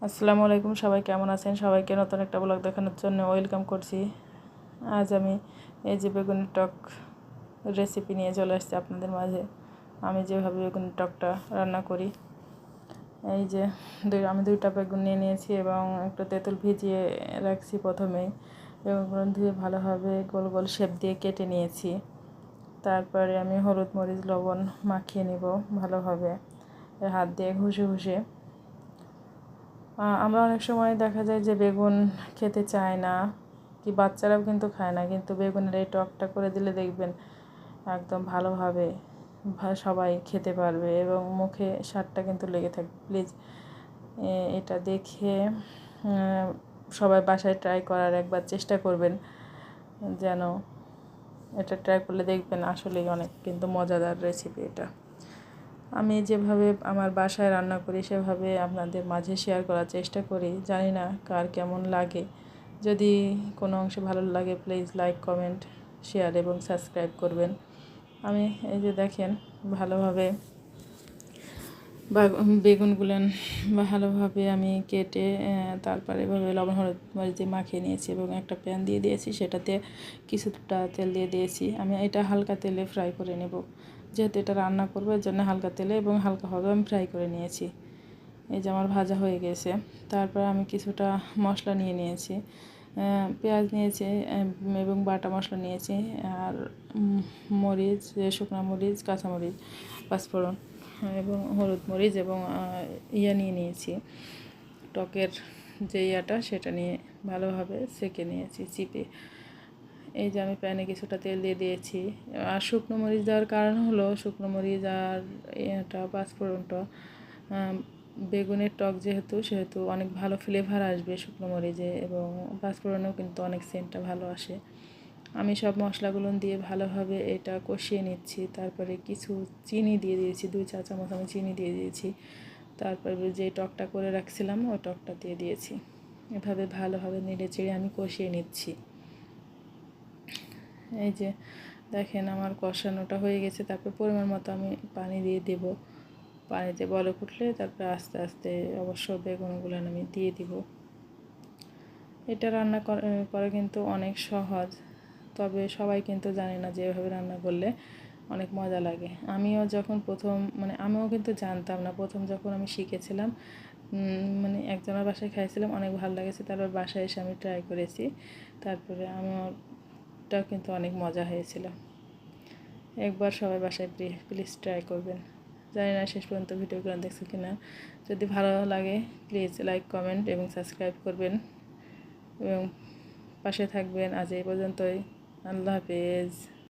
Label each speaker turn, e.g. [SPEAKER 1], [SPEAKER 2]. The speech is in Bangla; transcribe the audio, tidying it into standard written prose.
[SPEAKER 1] আসসালামু আলাইকুম, সবাই কেমন আছেন? সবাইকে নতুন একটা ব্লগ দেখানোর জন্য ওয়েলকাম করছি। আজ আমি এই যে বেগুনের টক রেসিপি নিয়ে চলে আসছি আপনাদের মাঝে। আমি যেভাবে বেগুনের টকটা রান্না করি, এই যে আমি দুইটা বেগুন নিয়ে নিয়েছি এবং একটু তেঁতুল ভিজিয়ে রাখছি। প্রথমেই বেগুনগুলো ধুয়ে ভালোভাবে গোল গোল শেপ দিয়ে কেটে নিয়েছি। তারপরে আমি হলুদ মরিচ লবণ মাখিয়ে নিব ভালোভাবে হাত দিয়ে ঘষে ঘষে। আমরা অনেক সময় দেখা যায় যে বেগুন খেতে চায় না, কি বাচ্চারাও কিন্তু খায় না, কিন্তু বেগুনের এই টকটা করে দিলে দেখবেন একদম ভালোভাবে সবাই খেতে পারবে এবং মুখে স্বাদটা কিন্তু লেগে থাকবে। প্লিজ এটা দেখে সবাই বাসায় ট্রাই করার একবার চেষ্টা করবেন, যেন এটা ট্রাই করলে দেখবেন আসলেই অনেক কিন্তু মজাদার রেসিপি এটা। আমি যেভাবে আমার বাসায় রান্না করি সেভাবে আপনাদের মাঝে শেয়ার করার চেষ্টা করি। জানি না কার কেমন লাগে। যদি কোনো অংশে ভালো লাগে প্লিজ লাইক কমেন্ট শেয়ার এবং সাবস্ক্রাইব করবেন। আমি এই যে দেখেন ভালোভাবে বেগুনগুলো ভালোভাবে আমি কেটে তারপরে এভাবে লবণ হলুদ মরিচ দিয়ে মাখিয়ে নিয়েছি এবং একটা প্যান দিয়ে দিয়েছি, সেটাতে কিছুটা তেল দিয়ে দিয়েছি। আমি এটা হালকা তেলে ফ্রাই করে নেব, যেহেতু এটা রান্না করবো এর জন্য হালকা তেলে এবং হালকাভাবে আমি ফ্রাই করে নিয়েছি। এই যে আমার ভাজা হয়ে গেছে। তারপর আমি কিছুটা মশলা নিয়ে নিয়েছি, পেঁয়াজ নিয়েছি এবং বাটা মশলা নিয়েছি, আর মরিচ, শুকনো মরিচ, কাঁচামরিচ, পাঁচফোড়ন এবং হলুদ মরিচ এবং নিয়ে নিয়েছি টকের যে সেটা নিয়ে ভালোভাবে সেঁকে নিয়েছি চিপে। এই যে আমি প্যানে কিছুটা তেল দিয়ে দিয়েছি। আর শুকনো মরিচ দেওয়ার কারণ হলো শুকনো মরিচ আর পাঁচফোড়নটা বেগুনের টক সেহেতু অনেক ভালো ফ্লেভার আসবে শুকনো মরিচে এবং পাঁচফোড়নেও কিন্তু অনেক সেন্টটা ভালো আসে। আমি সব মশলাগুলো দিয়ে ভালোভাবে এটা কষিয়ে নিচ্ছি। তারপরে কিছু চিনি দিয়ে দিয়েছি, 2 চা চামচ আমি চিনি দিয়ে দিয়েছি। তারপরে যে টকটা করে রাখছিলাম ওই টকটা দিয়ে দিয়েছি। এভাবে ভালোভাবে নেড়ে চেড়ে আমি কষিয়ে নিচ্ছি। এই যে দেখেন আমার কষানোটা হয়ে গেছে। তারপর পরিমাণ মতো আমি পানি দিয়ে দেব। পানিতে বলক উঠলে তারপরে আস্তে আস্তে অবশ্য বেগুনগুলো আমি দিয়ে দিব। এটা রান্না করা কিন্তু অনেক সহজ, তবে সবাই কিন্তু জানে না যে এভাবে রান্না করলে অনেক মজা লাগে। আমিও যখন আমিও কিন্তু জানতাম না। প্রথম যখন আমি শিখেছিলাম, একজনের বাসায় খাইছিলাম, অনেক ভালো লেগেছে। তারপর বাসায় এসে আমি ট্রাই করেছি, তারপরে আমারটাও কিন্তু অনেক মজা হয়েছিল। একবার সবাই বাসায় প্লিজ ট্রাই করবেন। জানি না শেষ পর্যন্ত ভিডিওগুলো দেখছেন কিনা। যদি ভালো লাগে প্লিজ লাইক কমেন্ট এবং সাবস্ক্রাইব করবেন এবং পাশে থাকবেন। আজ এই পর্যন্তই। আল্লাহ হাফেজ।